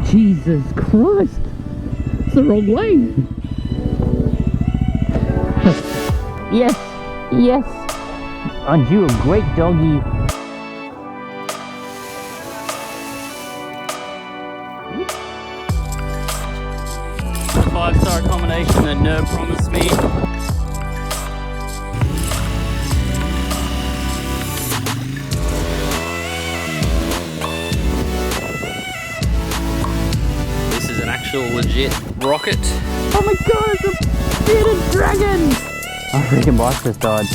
Jesus Christ! It's the wrong way! Yes! Yes! Aren't you a great doggy? Five-star accommodation that Nerb promised me. This is an actual legit rocket. Oh my god, it's a bearded dragon! I freaking boss just died.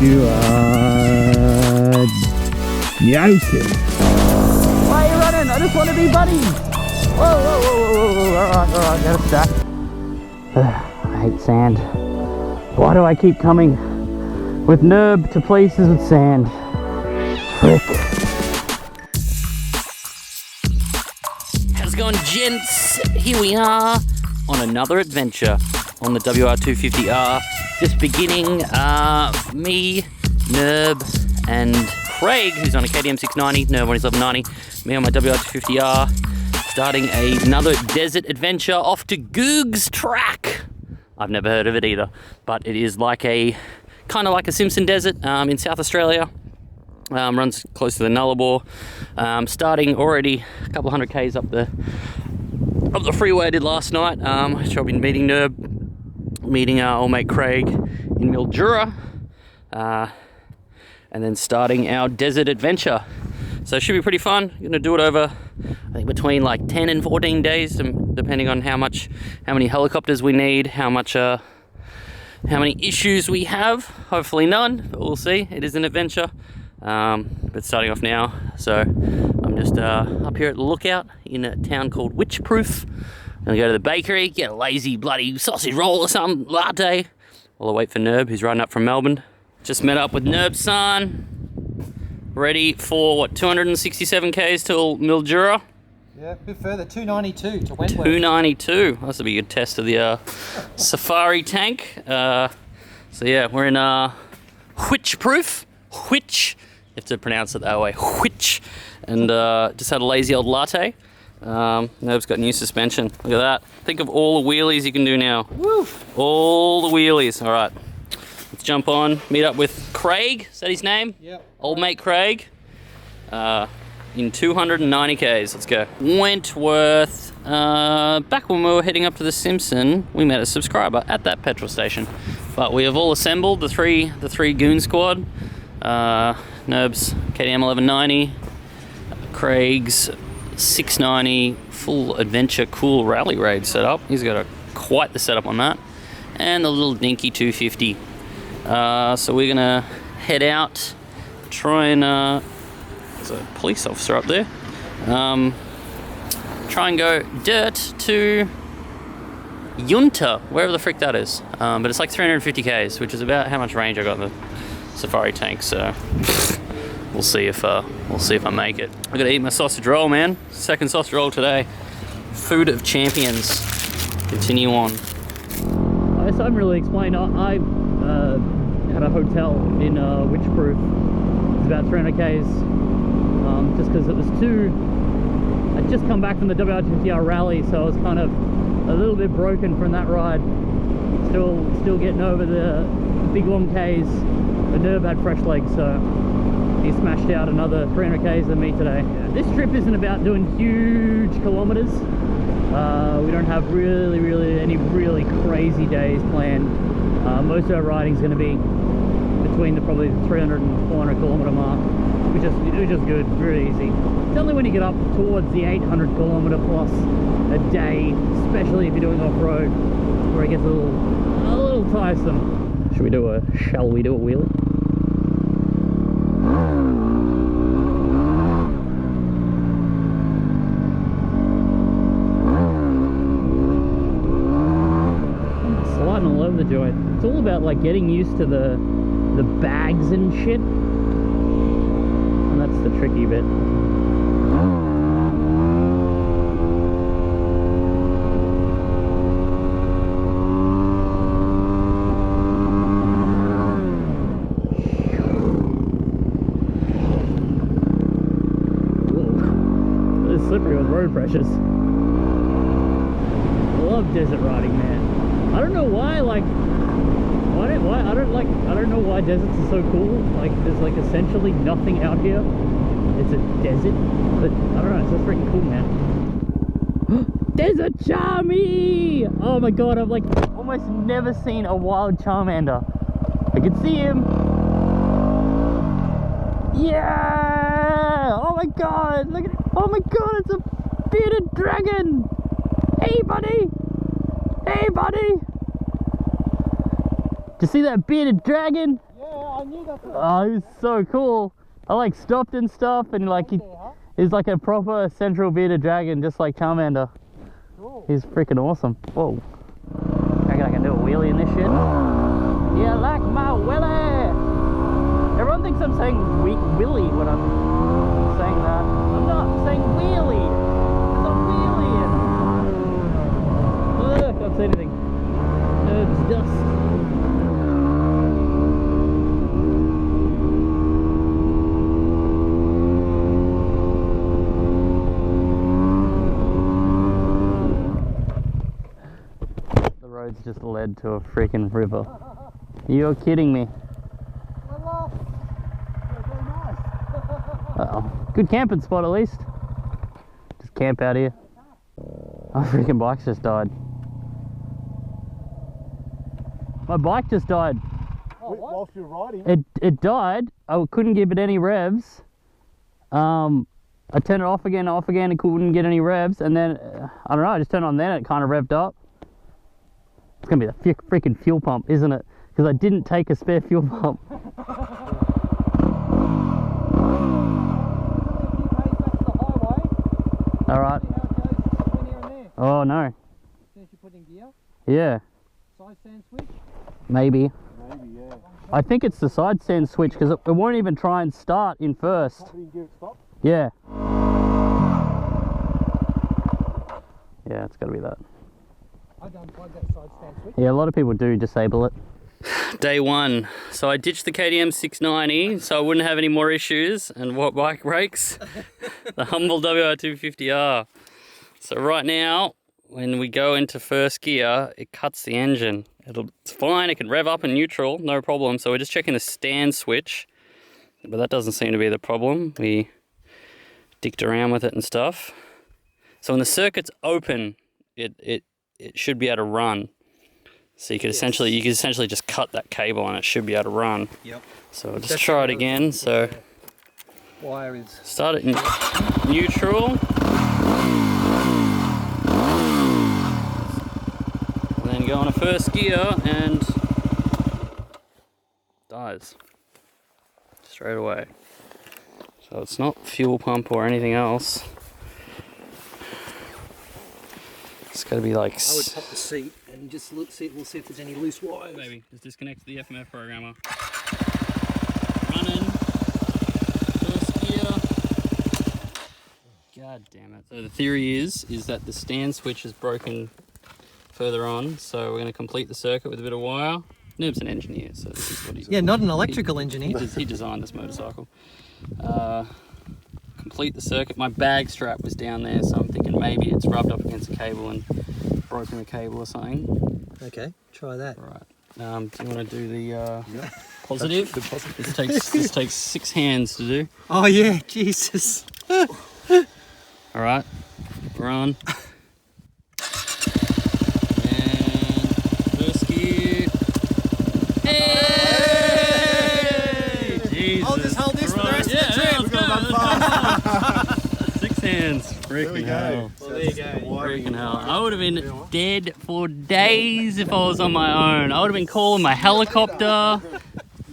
You are joking. Why are you running? I just want to be buddies. Whoa, whoa, whoa, whoa, whoa, alright, gotta stack. I hate sand. Why do I keep coming with Nerb to places with sand? Frick. How's it going, gents? Here we are on another adventure on the WR250R. Just beginning, me, Nerb, and Craig, who's on a KTM 690, Nerb on his 1190, me on my WR250R. Starting another desert adventure off to Googs track. I've never heard of it either, but it is like a kind of like a Simpson Desert in South Australia. Runs close to the Nullarbor. Starting already a couple hundred k's up the freeway I did last night. Which I've been meeting Nerb, meeting our old mate Craig in Mildura, and then starting our desert adventure. So it should be pretty fun. Going to do it over, I think, between like 10 and 14 days, depending on how many helicopters we need, how many issues we have. Hopefully none, but we'll see. It is an adventure, but starting off now. So I'm just up here at the lookout in a town called Witchproof. Gonna go to the bakery, get a lazy bloody sausage roll or something, latte, while I wait for Nerb, who's riding up from Melbourne. Just met up with Nerb's son. Ready for, what, 267 k's till Mildura? Yeah, a bit further, 292 to Wentworth. 292. This will be a good test of the safari tank. So yeah, we're in Witchproof. Which, you have to pronounce it that way. Which. And just had a lazy old latte. Nerb's got new suspension. Look at that. Think of all the wheelies you can do now. Woo! All the wheelies. All right. Let's jump on, meet up with Craig, is that his name? Yep. Old mate Craig, in 290 k's, let's go. Wentworth, back when we were heading up to the Simpson, we met a subscriber at that petrol station. But we have all assembled, the three goon squad, Nerb's KTM 1190, Craig's 690, full adventure cool rally raid setup. He's got quite the setup on that. And the little dinky 250. So we're gonna head out, try and there's a police officer up there. Try and go dirt to Yunta, wherever the frick that is. But it's like 350 k's, which is about how much range I got in the safari tank. So we'll see if I make it. I gotta eat my sausage roll, man. Second sausage roll today. Food of champions. Continue on. I guess I haven't really explained. I had a hotel in Witchproof. It's about 300 k's. Just because it was I'd just come back from the WR250R rally, so I was kind of a little bit broken from that ride. Still getting over the big long k's. But Nerb had fresh legs, so he smashed out another 300 k's than me today. This trip isn't about doing huge kilometers. We don't have really any really crazy days planned. Most of our riding is going to be between probably the 300 and 400 kilometer mark, which is good, really easy. It's only when you get up towards the 800 kilometer plus a day, especially if you're doing off-road, where it gets a little tiresome. Shall we do a wheelie? All over the joint. It's all about like getting used to the bags and shit, and that's the tricky bit. slippery with road pressures. I love desert riding, man. I don't know why, like, I don't know why deserts are so cool. Like, there's like essentially nothing out here. It's a desert, but I don't know, it's just freaking cool, man. Desert Charmy! Oh my god, I've like almost never seen a wild Charmander. I can see him. Yeah! Oh my god, look at it. Oh my god, it's a bearded dragon! Hey buddy! Hey buddy! Did you see that bearded dragon? Yeah, I knew that. Oh, he was so cool. I like stopped and stuff, and like he's like a proper central bearded dragon, just like Charmander. Cool. He's freaking awesome. Whoa. I reckon I can do a wheelie in this shit. Yeah, like my wheelie. Everyone thinks I'm saying willy when I'm saying that. I'm not, I'm saying wheelie. There's a wheelie. Ugh, can't say anything. Nerd's dust. Road's just led to a freaking river. You're kidding me. Hello. Yeah, very nice. Uh-oh. Good camping spot at least. Just camp out here. My freaking bike's just died. My bike just died. Oh, whilst you're riding? It died. I couldn't give it any revs. I turned it off again, and couldn't get any revs. And then, I don't know, I just turned it on then and it kind of revved up. It's gonna be the freaking fuel pump, isn't it? Because I didn't take a spare fuel pump. Alright. Oh no. Since you put in gear? Yeah. Side stand switch? Maybe. Maybe, yeah. I think it's the side stand switch because it won't even try and start in first. Yeah. Yeah, it's gotta be that. I don't plug that side stand switch. Yeah, a lot of people do disable it. Day one. So I ditched the KTM 690 so I wouldn't have any more issues. And what bike breaks? The humble WR250R. So right now, when we go into first gear, it cuts the engine. It's fine, it can rev up in neutral, no problem. So we're just checking the stand switch. But that doesn't seem to be the problem. We dicked around with it and stuff. So when the circuit's open, it should be able to run. So you could essentially just cut that cable and it should be able to run. Yep. So I'll just try it again. So wire is start it in neutral. And then go on a first gear and dies straight away. So it's not fuel pump or anything else. It's got to be like... I would pop the seat and just we'll see if there's any loose wires. Baby, just disconnect the FMF programmer. Running. First gear. God damn it. So the theory is that the stand switch is broken further on, so we're going to complete the circuit with a bit of wire. Noob's an engineer, so this is what he's... Yeah, not an electrical engineer. He designed this motorcycle. Complete the circuit. My bag strap was down there, so I'm thinking maybe it's rubbed up against the cable and broken the cable or something. Okay, try that. Right. Do you want to do the Positive? The positive. This takes 6 hands to do. Oh yeah, Jesus. All right, we're on. And first gear. Hey! Jesus. Hold this for the rest of the trip. We're going fast. 6 hands. Freaking hell. Well, there you go. Freaking hell. I would have been dead for days if I was on my own. I would have been calling my helicopter.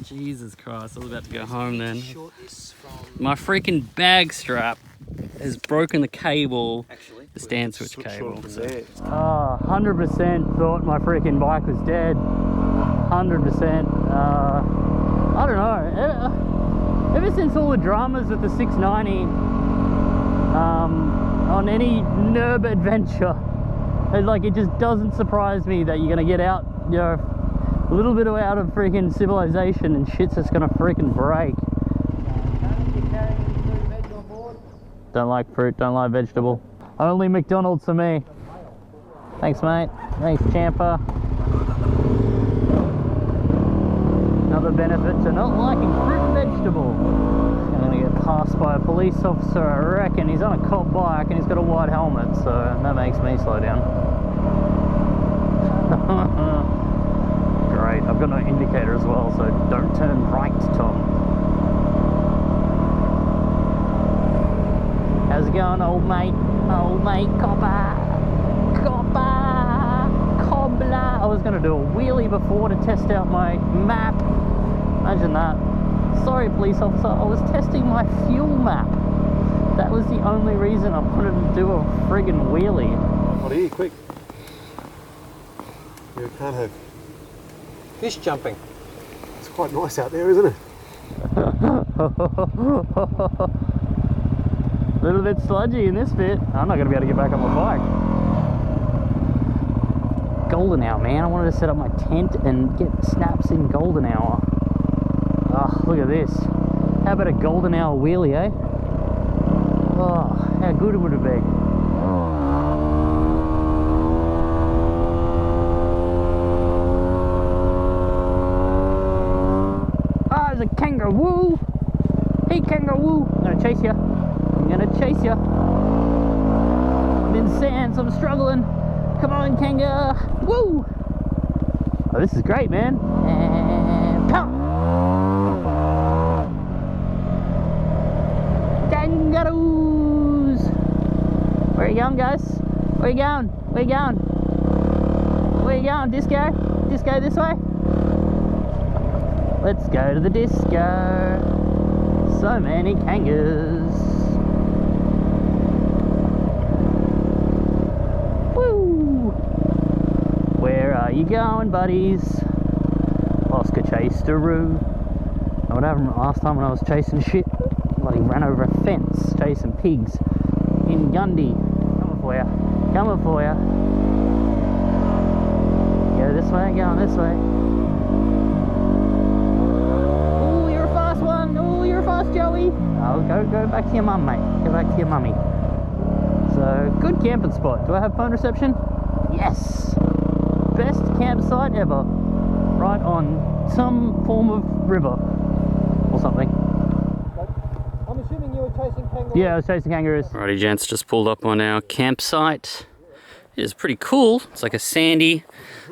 Jesus Christ, I was about to go home then. My freaking bag strap has broken the cable, the stand switch cable. So. 100% thought my freaking bike was dead. 100%. I don't know. Ever since all the dramas with the 690 on any NERB adventure, it just doesn't surprise me that you're gonna get out, you know, a little bit out of freaking civilization and shit's just gonna freaking break. Don't like fruit, don't like vegetable. Only McDonald's for me. Thanks, mate. Thanks, Champa. Another benefit to not liking fruit and vegetable. I'm gonna get passed by a police officer, I reckon. He's on a cop bike and he's got a white helmet, so that makes me slow down. Great, I've got no indicator as well, so don't turn right, Tom. How's it going, old mate? Old mate, copper! Cobbler! I was going to do a wheelie before to test out my map. Imagine that. Sorry, police officer, I was testing my fuel map. That was the only reason I wanted to do a friggin' wheelie. What are you, quick? You can't have Fish jumping. It's quite nice out there, isn't it? A little bit sludgy in this bit. I'm not going to be able to get back on my bike. Golden hour, man. I wanted to set up my tent and get snaps in golden hour. Oh, look at this. How about a golden hour wheelie, eh? Oh, how good would it be? Ah, there's a kangaroo. Hey, kangaroo. I'm going to chase you. I'm gonna chase you. I'm in sand, so I'm struggling. Come on, kangaroo! Woo! Oh, this is great, man. And come! Kangaroos! Where are you going, guys? Where are you going? Where are you going? Where are you going? Disco? Disco this way? Let's go to the disco. So many kangaroos. Where are you going, buddies? Oscar chased a roo. Know what happened last time when I was chasing shit? Bloody ran over a fence chasing pigs in Gundy. Coming for ya. Coming for ya. Go this way, going this way. Oh, you're a fast one. Oh, you're a fast Joey. Oh, go back to your mum, mate. Go back to your mummy. So, good camping spot. Do I have phone reception? Yes! Best campsite ever. Right on some form of river or something. I'm assuming you were chasing kangaroos? Yeah, I was chasing kangaroos. Alrighty, gents, just pulled up on our campsite. It is pretty cool. It's like a sandy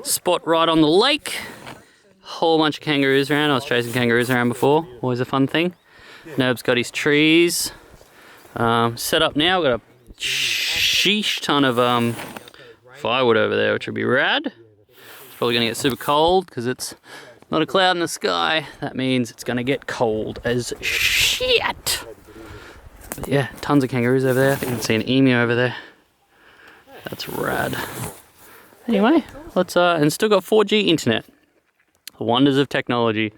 spot right on the lake. Whole bunch of kangaroos around. I was chasing kangaroos around before. Always a fun thing. Nerb's got his trees. Set up now. Got a sheesh ton of firewood over there, which would be rad. It's probably gonna get super cold because it's not a cloud in the sky. That means it's gonna get cold as shit. But yeah, tons of kangaroos over there. I think I can see an emu over there. That's rad. Anyway, let's and still got 4G internet. The wonders of technology.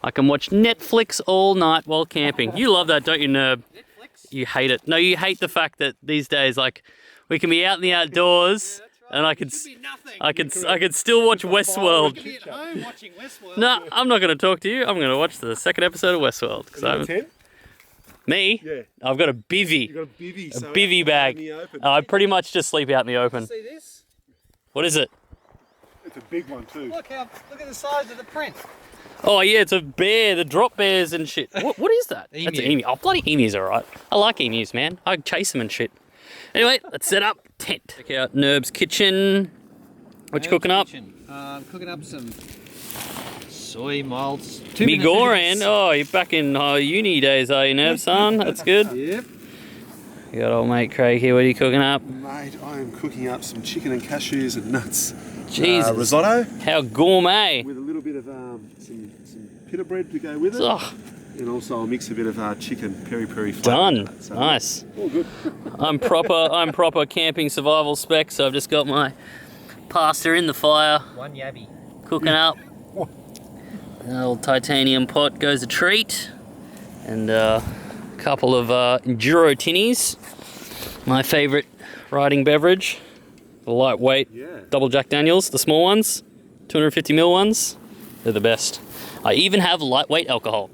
I can watch Netflix all night while camping. You love that, don't you, Nerb? You hate it. No, you hate the fact that these days, like, we can be out in the outdoors, and I could still watch Westworld. You could be at home watching Westworld. No, I'm not going to talk to you. I'm going to watch the second episode of Westworld. Me? Yeah. I've got a bivvy. You got a bivvy. A bivvy bag. I pretty much just sleep out in the open. See this? What is it? It's a big one too. Look at the size of the print. Oh yeah, it's a bear. The drop bears and shit. What is that? Emu. That's an emu. Oh, bloody emus are alright. I like emus, man. I chase them and shit. Anyway, let's set up tent. Check out Nerb's kitchen. What you cooking up? Cooking up some soy malts. Me Goran. Oh, you're back in uni days, are you, Nerb, son? That's good. Yep. You got old mate Craig here. What are you cooking up? Mate, I am cooking up some chicken and cashews and nuts. Jesus. Risotto. How gourmet. With a little bit of some pita bread to go with it. Oh, And also I'll mix a bit of chicken peri-peri flavour. done. So, Nice. all good. I'm proper camping survival spec, so I've just got my pasta in the fire, One yabby. cooking up. An old titanium pot goes a treat. And a couple of Enduro tinnies. My favourite riding beverage. The lightweight double Jack Daniels, the small ones, 250ml ones. They're the best. I even have lightweight alcohol.